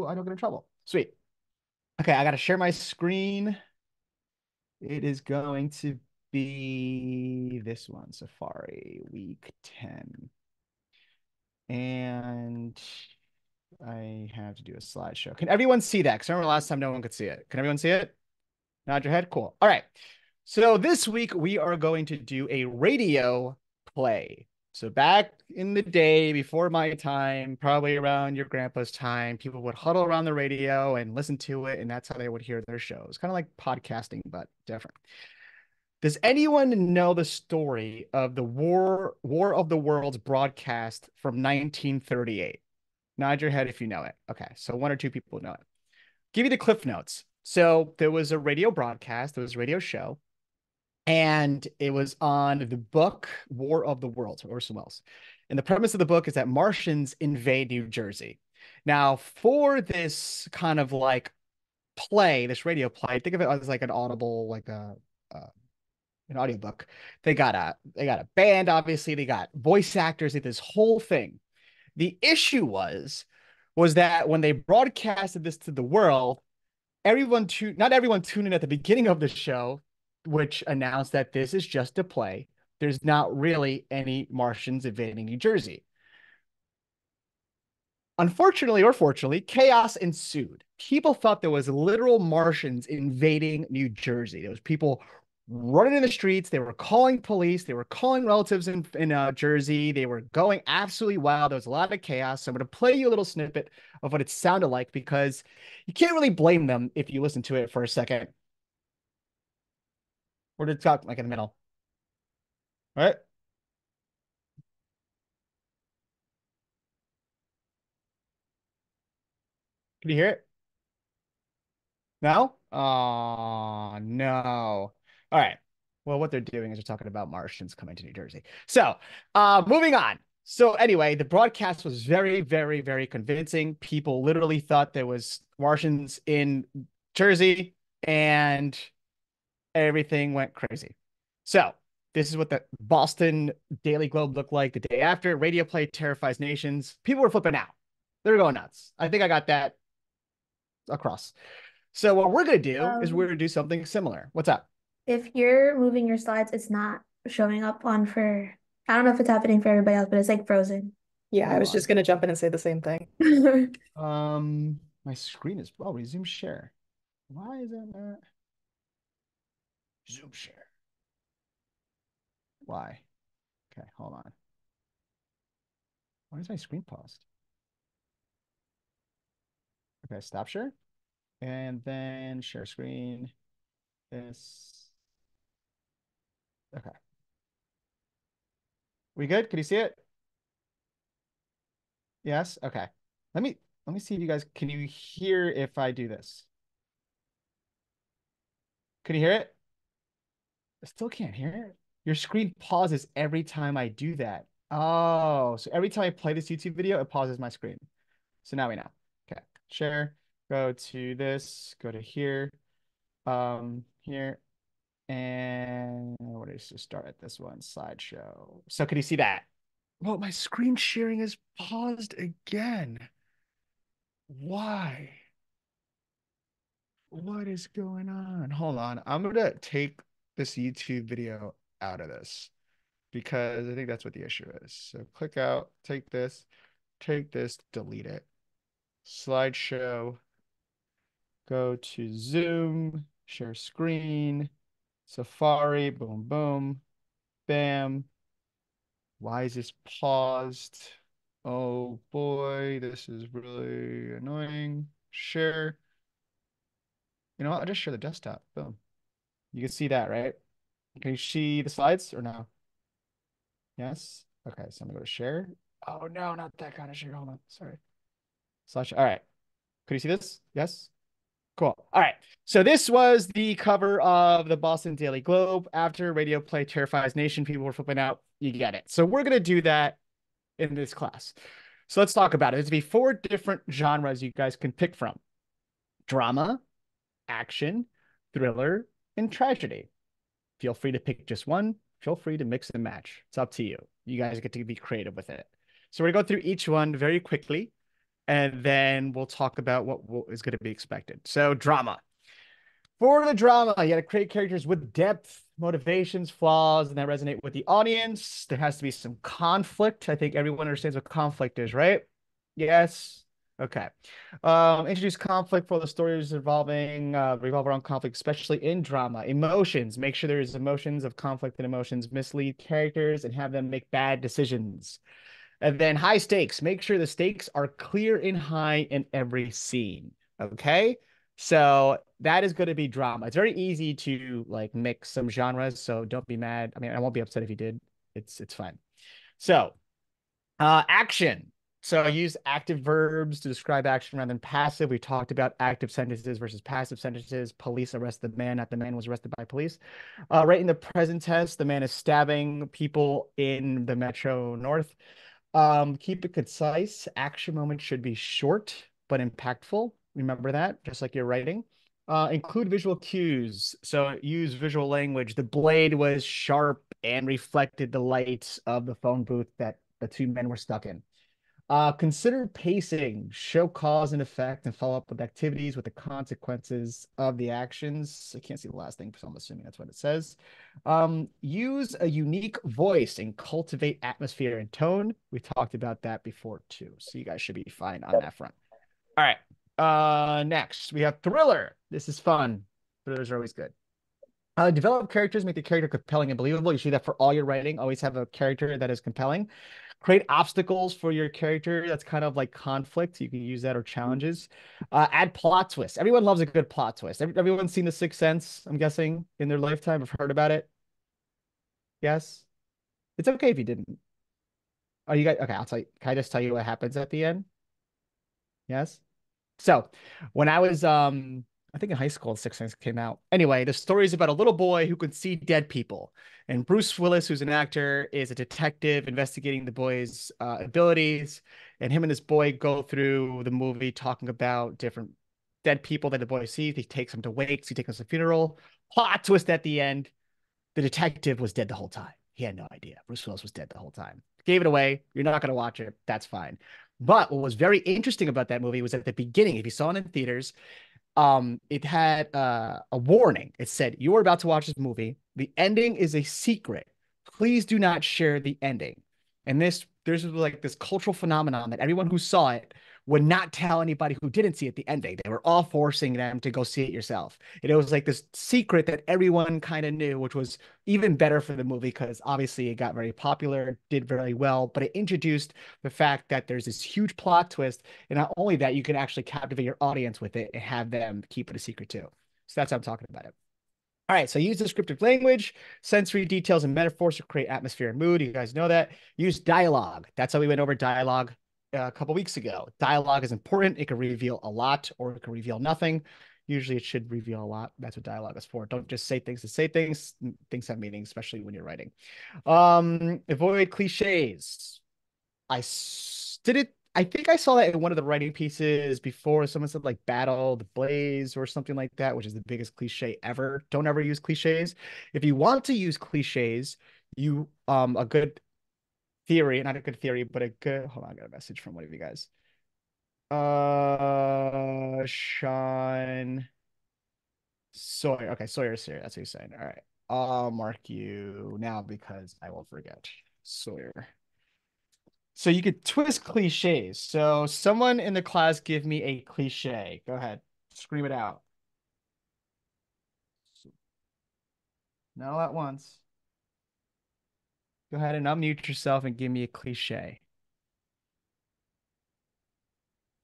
I don't get in trouble. Sweet. Okay, I gotta share my screen. It is going to be this one, Safari week 10. And I have to do a slideshow. Can everyone see that? Because I remember last time no one could see it. Can everyone see it? Nod your head. Cool. All right. So this week we are going to do a radio play. So back in the day, before my time, probably around your grandpa's time, people would huddle around the radio and listen to it, and that's how they would hear their shows. Kind of like podcasting, but different. Does anyone know the story of the War of the Worlds broadcast from 1938? Nod your head if you know it. Okay, so one or two people know it. Give you the cliff notes. So there was a radio broadcast, there was a radio show, and it was on the book War of the Worlds by Orson Welles. And the premise of the book is that Martians invade New Jersey. Now, for this kind of like play, this radio play, think of it as like an audible, like uh an audiobook. They got a band, obviously, they got voice actors, they did this whole thing. The issue was that when they broadcasted this to the world, not everyone tuned in at the beginning of the show, which announced that this is just a play. There's not really any Martians invading New Jersey. Unfortunately or fortunately, chaos ensued. People thought there was literal Martians invading New Jersey. There was people running in the streets. They were calling police. They were calling relatives in Jersey. They were going absolutely wild. There was a lot of chaos. So I'm going to play you a little snippet of what it sounded like because you can't really blame them if you listen to it for a second. Or did it talk like in the middle? All right. Can you hear it? No? Oh, no. All right. Well, what they're doing is they're talking about Martians coming to New Jersey. So, moving on. So anyway, the broadcast was very, very, very convincing. People literally thought there was Martians in Jersey, and everything went crazy. So this is what the Boston Daily Globe looked like the day after. Radio play terrifies nations. People were flipping out. They were going nuts. I think I got that across. So what we're gonna do is we're Um, gonna do something similar. What's up? if you're moving your slides, it's not showing up on for, I don't know if it's happening for everybody else, but it's like frozen. Yeah, I Hold was just on. gonna jump in and say the same thing. My screen is resume share. Why is that not Zoom share? Why? Okay, hold on. Why is my screen paused? Okay, stop share. And then share screen. This. Okay. We good? Can you see it? Yes? Okay. Let me let me see if you guys can you hear if I do this? Can you hear it? I still can't hear it. Your screen pauses every time I do that. Oh, so every time I play this YouTube video, it pauses my screen. So now we know. Okay. Share. Go to this. Go to here. Here. And what is to start at this one? Slideshow. So can you see that? Well, my screen sharing is paused again. Why? What is going on? Hold on. I'm gonna take this YouTube video out of this because I think that's what the issue is. So click out, take this, delete it. Slideshow, go to Zoom, share screen, Safari, boom, boom, bam. Why is this paused? Oh boy, this is really annoying. Share. You know what? I'll just share the desktop. Boom. You can see that, right? Can you see the slides or no? Yes? Okay, so I'm gonna go to share. Oh no, not that kind of share. Hold on. Sorry. Slash. All right. Could you see this? Yes? Cool. All right. So this was the cover of the Boston Daily Globe. After radio play terrifies nation, people were flipping out. You get it. So we're gonna do that in this class. So let's talk about it. There's be four different genres you guys can pick from: drama, action, thriller, and tragedy. Feel free to pick just one. Feel free to mix and match. It's up to you. You guys get to be creative with it. So we're going to go through each one very quickly. and then we'll talk about what is going to be expected. So, drama. For the drama, you got to create characters with depth, motivations, flaws, and that resonate with the audience. There has to be some conflict. I think everyone understands what conflict is, right? Yes. Okay. Introduce conflict for the stories involving revolve around conflict, especially in drama. Emotions. Make sure there's emotions of conflict and emotions. Mislead characters and have them make bad decisions. And then high stakes. Make sure the stakes are clear and high in every scene. Okay. So that is going to be drama. It's very easy to like mix some genres. So don't be mad. I mean, I won't be upset if you did. It's fine. So action. So I use active verbs to describe action rather than passive. We talked about active sentences versus passive sentences. Police arrest the man, not the man was arrested by police. Right in the present tense, the man is stabbing people in the Metro North. Keep it concise. Action moments should be short but impactful. Remember that, just like you're writing. Include visual cues. So use visual language. The blade was sharp and reflected the light of the phone booth that the two men were stuck in. Consider pacing, show cause and effect, and follow up with activities with the consequences of the actions. I can't see the last thing, so I'm assuming that's what it says. Use a unique voice and cultivate atmosphere and tone. We talked about that before too, so you guys should be fine on that front. All right. Next we have thriller. This is fun. Thrillers are always good. Develop characters, make the character compelling and believable. You see that for all your writing. Always have a character that is compelling. Create obstacles for your character. That's kind of like conflict. You can use that or challenges. Add plot twists. Everyone loves a good plot twist. Everyone's seen The Sixth Sense, I'm guessing, in their lifetime. Have heard about it. Yes. It's okay if you didn't. Are you guys okay? I'll tell you. Can I just tell you what happens at the end? Yes. So when I was I think in high school, Six Sense came out. Anyway, the story is about a little boy who can see dead people. And Bruce Willis, who's an actor, is a detective investigating the boy's abilities. And him and this boy go through the movie talking about different dead people that the boy sees. He takes them to wakes, he takes them to funeral. Plot twist at the end. The detective was dead the whole time. He had no idea. Bruce Willis was dead the whole time. Gave it away. You're not going to watch it. That's fine. But what was very interesting about that movie was at the beginning, if you saw it in theaters, it had a warning. It said, "You are about to watch this movie. The ending is a secret. Please do not share the ending." And there's like this cultural phenomenon that everyone who saw it would not tell anybody who didn't see it the ending. They were all forcing them to go see it yourself. And it was like this secret that everyone kind of knew, which was even better for the movie because obviously it got very popular, did very well, but it introduced the fact that there's this huge plot twist. And not only that, you can actually captivate your audience with it and have them keep it a secret too. So that's how I'm talking about it. All right, so use descriptive language, sensory details, and metaphors to create atmosphere and mood. You guys know that. Use dialogue. That's how we went over dialogue a couple weeks ago. Dialogue is important. It can reveal a lot or it can reveal nothing. Usually it should reveal a lot. That's what dialogue is for. Don't just say things to say things. Things have meaning, especially when you're writing. Avoid cliches. Did it. I think I saw that in one of the writing pieces before. Someone said like battle the blaze or something like that, which is the biggest cliche ever. Don't ever use cliches. If you want to use cliches, you a good theory, not a good theory, but a good hold on, I got a message from one of you guys. Sean Sawyer. Okay, Sawyer's here. That's what he's saying. All right. I'll mark you now because I will forget. Sawyer. So you could twist cliches. So someone in the class give me a cliche. Go ahead. Scream it out. No at once. Go ahead and unmute yourself and give me a cliche.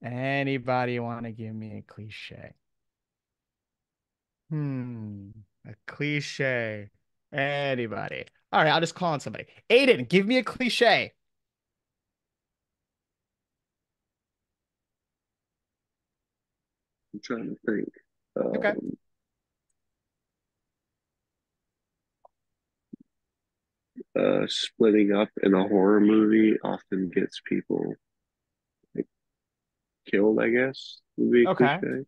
Anybody want to give me a cliche? A cliche. Anybody? All right, I'll just call on somebody. Aiden, give me a cliche. I'm trying to think. Okay. Splitting up in a horror movie often gets people like, killed, I guess, would be a Okay. cliche.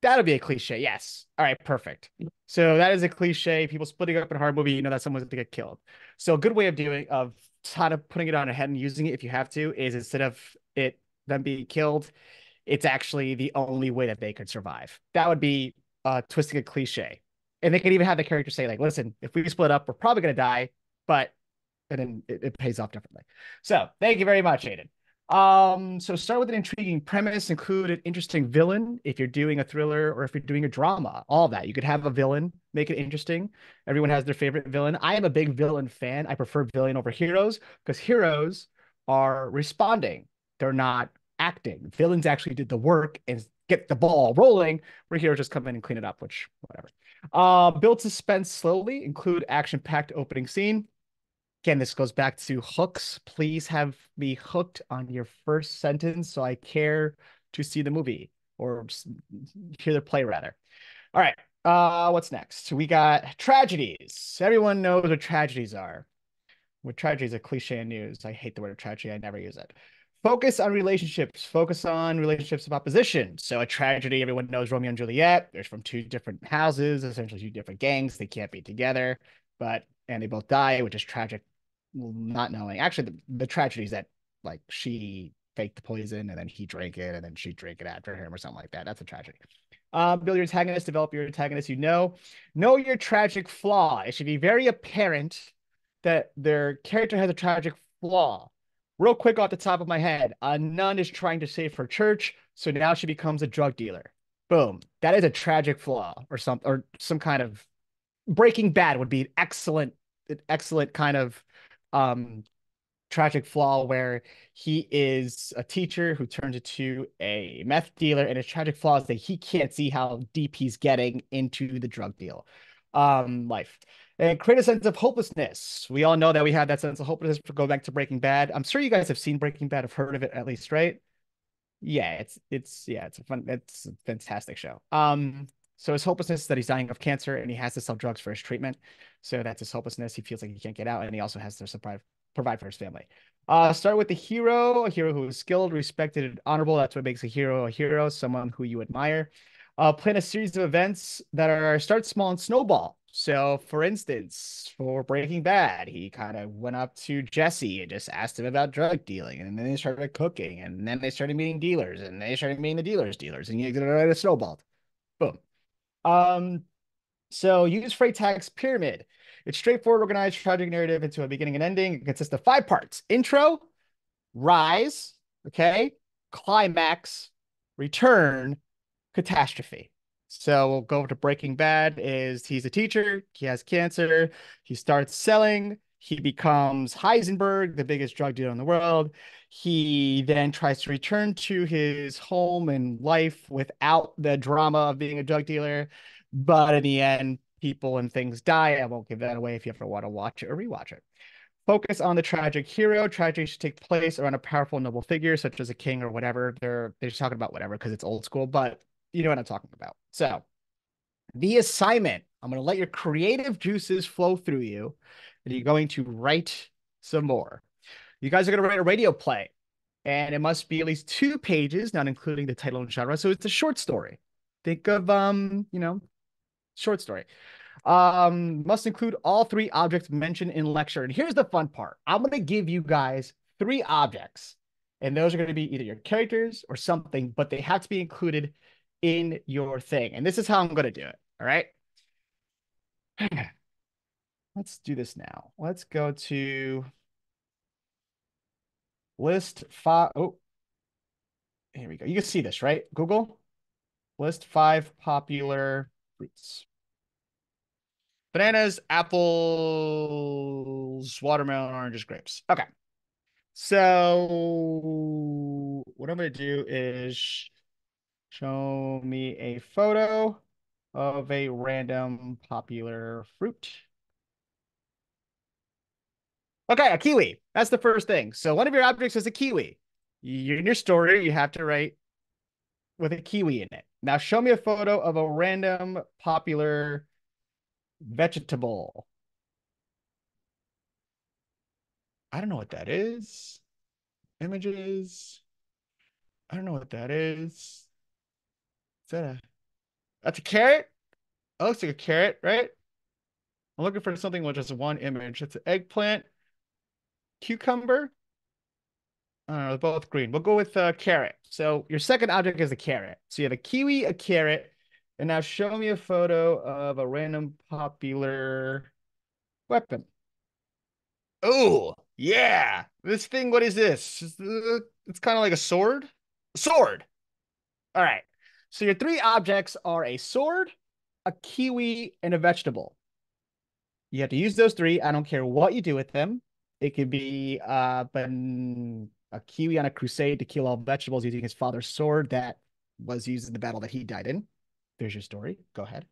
That'll be a cliche. Yes. All right. Perfect. So that is a cliche. People splitting up in a horror movie, you know that someone's going to get killed. So a good way of kind of putting it on a head and using it if you have to is instead of them being killed, it's actually the only way that they could survive. That would be twisting a cliche. And they could even have the character say, like, listen, if we split up, we're probably gonna die, but and then it pays off differently. So thank you very much, Aiden. So start with an intriguing premise, include an interesting villain if you're doing a thriller or if you're doing a drama, all that. You could have a villain, make it interesting. Everyone has their favorite villain. I am a big villain fan. I prefer villain over heroes because heroes are responding. They're not acting. Villains actually did the work and get the ball rolling, where heroes just come in and clean it up, which whatever. Build suspense slowly, include action-packed opening scene. Again, this goes back to hooks. Please have me hooked on your first sentence so I care to see the movie or hear the play rather. All right. What's next? We got tragedies. Everyone knows what tragedies are. What tragedy is a cliche in news. I hate the word tragedy. I never use it. Focus on relationships. Focus on relationships of opposition. So a tragedy, everyone knows Romeo and Juliet. They're from two different houses, essentially two different gangs. They can't be together, and they both die, which is tragic. Not knowing. Actually, the tragedy is that like she faked the poison and then he drank it and then she drank it after him or something like that. That's a tragedy. Build your antagonist, develop your antagonist. Know your tragic flaw. It should be very apparent that their character has a tragic flaw. Real quick off the top of my head, a nun is trying to save her church, so now she becomes a drug dealer. Boom. That is a tragic flaw or some kind of Breaking Bad would be an excellent kind of um tragic flaw where he is a teacher who turns into a meth dealer, and his tragic flaw is that he can't see how deep he's getting into the drug deal life. And create a sense of hopelessness. We all know that we have that sense of hopelessness. Go back to Breaking Bad. I'm sure you guys have seen Breaking Bad, have heard of it at least, right? Yeah, it's a fantastic show. So his hopelessness is that he's dying of cancer and he has to sell drugs for his treatment. So that's his hopelessness. He feels like he can't get out, and he also has to provide for his family. Start with the hero, a hero who is skilled, respected, and honorable. That's what makes a hero, someone who you admire. Plan a series of events that start small and snowball. So, for instance, for Breaking Bad, he kind of went up to Jesse and just asked him about drug dealing, and then they started cooking, and then they started meeting dealers, and they started meeting the dealers, and it snowballed. Boom. Um, so use Freytag's pyramid. It's straightforward, organized, tragic narrative into a beginning and ending. It consists of 5 parts: intro, rise, okay, climax, return, catastrophe. So we'll go to Breaking Bad. He's a teacher, he has cancer, he starts selling, he becomes Heisenberg, the biggest drug dealer in the world. He then tries to return to his home and life without the drama of being a drug dealer. But in the end, people and things die. I won't give that away if you ever want to watch it or rewatch it. Focus on the tragic hero. Tragedy should take place around a powerful, noble figure, such as a king or whatever. They're just talking about whatever because it's old school, but you know what I'm talking about. So the assignment, I'm going to let your creative juices flow through you, and you're going to write some more. You guys are going to write a radio play, and it must be at least 2 pages, not including the title and genre. So it's a short story. Think of, short story. Must include all 3 objects mentioned in lecture. And here's the fun part. I'm going to give you guys 3 objects, and those are going to be either your characters or something, but they have to be included in your thing. And this is how I'm going to do it. All right. Let's do this now. Let's go to list 5. Oh, here we go. You can see this, right? Google, list 5 popular fruits. Bananas, apples, watermelon, oranges, grapes. Okay. So what I'm going to do is show me a photo of a random popular fruit. Okay, a kiwi. That's the first thing. So one of your objects is a kiwi. In your story, you have to write with a kiwi in it. Now show me a photo of a random popular vegetable. I don't know what that is. Images. I don't know what that is. Is that's a carrot? That looks like a carrot, right? I'm looking for something with just one image. It's an eggplant, cucumber. They're both green. We'll go with carrot. So your second object is a carrot. So you have a kiwi, a carrot, and now show me a photo of a random popular weapon. Oh, yeah. This thing, what is this? It's kind of like a sword. Sword. All right. So your three objects are a sword, a kiwi, and a vegetable. You have to use those three. I don't care what you do with them. It could be a kiwi on a crusade to kill all vegetables using his father's sword that was used in the battle that he died in. There's your story. Go ahead.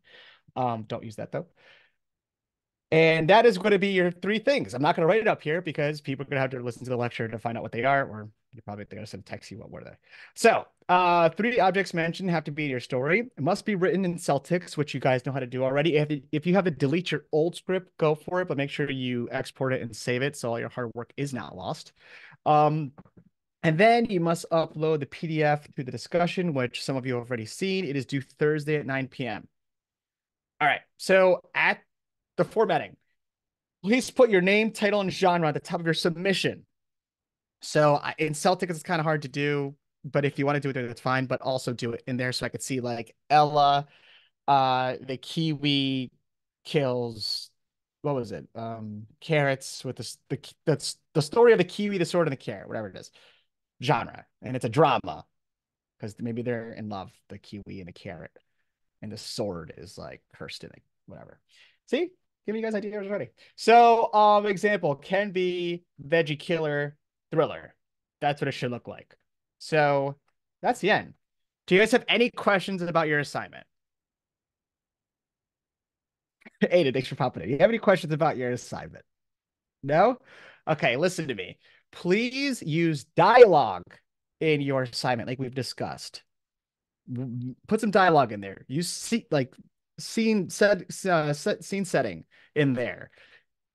Don't use that though. And that is going to be your three things. I'm not going to write it up here because people are going to have to listen to the lecture to find out what they are, or you're probably going to send text you what were they. So, three objects mentioned have to be in your story. It must be written in Celtics, which you guys know how to do already. If you have to delete your old script, go for it, but make sure you export it and save it so all your hard work is not lost. And then you must upload the PDF to the discussion, which some of you have already seen. It is due Thursday at 9 p.m. All right. So at the formatting, please put your name, title, and genre at the top of your submission. So in Celtic, it's kind of hard to do, but if you want to do it there, that's fine. But also do it in there so I could see like Ella, the kiwi kills, what was it? Carrots with that's the story of the kiwi, the sword, and the carrot, whatever it is. Genre, and it's a drama because maybe they're in love, the kiwi and the carrot, and the sword is like cursed in it, whatever. See, giving you guys ideas already. So, example can be veggie killer thriller. That's what it should look like. So that's the end. Do you guys have any questions about your assignment? Aiden, thanks for popping in. Do you have any questions about your assignment? No? Okay, listen to me. Please use dialogue in your assignment, like we've discussed. Put some dialogue in there. Use scene setting in there.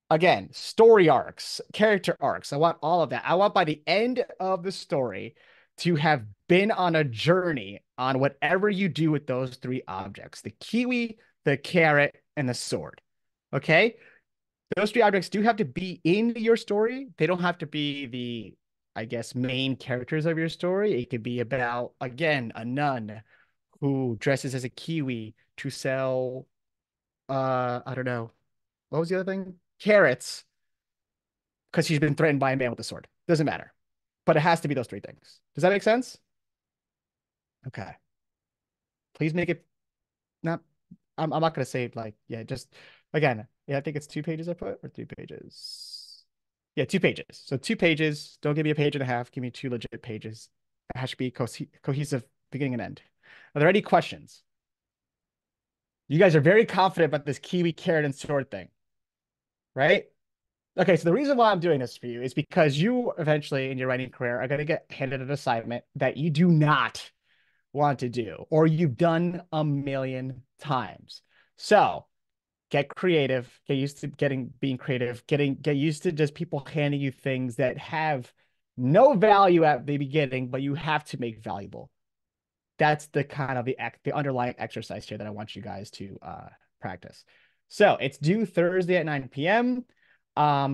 Again, story arcs, character arcs. I want all of that. I want by the end of the story to have been on a journey on whatever you do with those three objects, the kiwi, the carrot, and the sword. Okay? Those three objects do have to be in your story. They don't have to be the, I guess, main characters of your story. It could be about, again, a nun who dresses as a kiwi to sell, I don't know. What was the other thing? Carrots, because she's been threatened by a man with a sword. Doesn't matter. But it has to be those three things. Does that make sense? Okay. Please make it not, I'm not gonna say like, yeah, just again, yeah, I think it's 2 pages I put or 3 pages. Yeah, 2 pages. So 2 pages. Don't give me a page and a half. Give me 2 legit pages. It has to be cohesive beginning and end. Are there any questions? You guys are very confident about this kiwi, carrot, and sword thing, right? Okay, so the reason why I'm doing this for you is because you eventually in your writing career are going to get handed an assignment that you do not want to do or you've done a million times. So get creative, get used to being creative, get used to just people handing you things that have no value at the beginning, but you have to make valuable. That's the kind of the underlying exercise here that I want you guys to practice. So it's due Thursday at 9 p.m.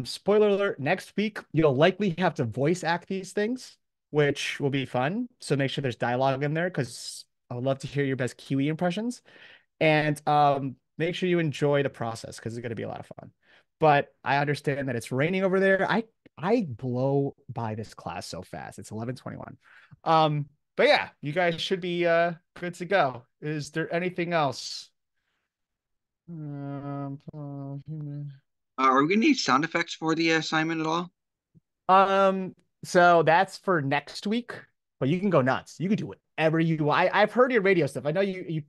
Spoiler alert, next week you'll likely have to voice act these things, which will be fun. So make sure there's dialogue in there because I would love to hear your best Kiwi impressions. And make sure you enjoy the process because it's going to be a lot of fun. But I understand that it's raining over there. I blow by this class so fast. It's 11:21. But yeah, you guys should be good to go. Is there anything else? Are we gonna need sound effects for the assignment at all? So that's for next week, but you can go nuts. You can do whatever you want. I've heard your radio stuff. I know you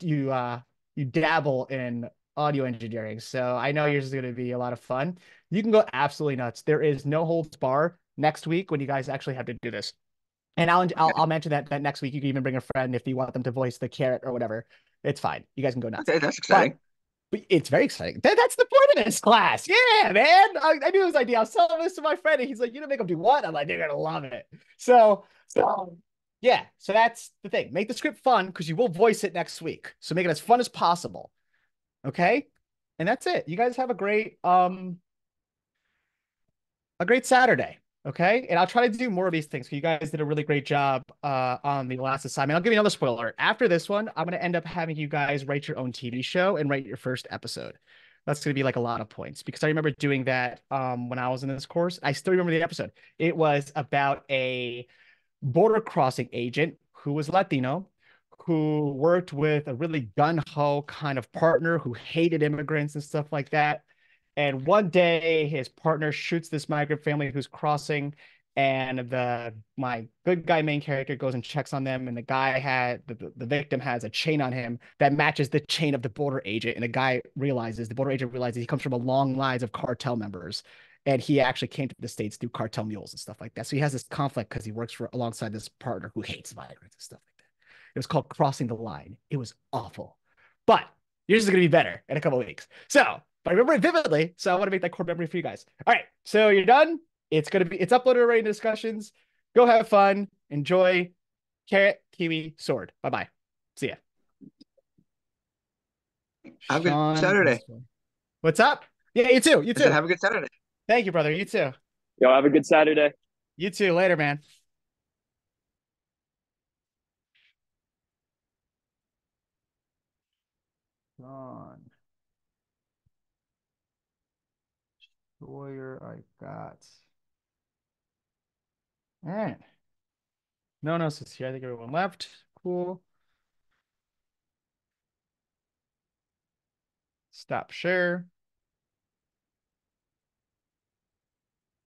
dabble in audio engineering, so I know yours is going to be a lot of fun. You can go absolutely nuts. There is no holds bar next week when you guys actually have to do this. And I'll mention that next week you can even bring a friend if you want them to voice the carrot or whatever. It's fine. You guys can go nuts. Okay, that's exciting. But it's very exciting. That's the point of this class. Yeah, man. I knew his idea. I was telling this to my friend, and he's like, "You gonna make them do what?" I'm like, "They're gonna love it." So yeah. So that's the thing. Make the script fun because you will voice it next week. So make it as fun as possible. Okay. And that's it. You guys have a great Saturday. Okay, and I'll try to do more of these things. You guys did a really great job on the last assignment. I'll give you another spoiler. After this one, I'm going to end up having you guys write your own TV show and write your first episode. That's going to be like a lot of points because I remember doing that when I was in this course. I still remember the episode. It was about a border crossing agent who was Latino, who worked with a really gun-ho kind of partner who hated immigrants and stuff like that. And one day his partner shoots this migrant family who's crossing, and my good guy main character goes and checks on them, and the victim has a chain on him that matches the chain of the border agent. And the border agent realizes he comes from a long lines of cartel members. And he actually came to the States through cartel mules and stuff like that. So he has this conflict because he works alongside this partner who hates migrants and stuff like that. It was called Crossing the Line. It was awful. But yours is going to be better in a couple of weeks. So, but I remember it vividly. So I want to make that core memory for you guys. All right. So you're done. It's uploaded already in the discussions. Go have fun. Enjoy. Carrot, kiwi, sword. Bye-bye. See ya. Have a good Saturday. What's up? Yeah, you too. You I said, too. have a good Saturday. Thank you, brother. You too. Yo, have a good Saturday. You too. Later, man. Sean. Sawyer, I got. Man. No one else is here. I think everyone left. Cool. Stop share.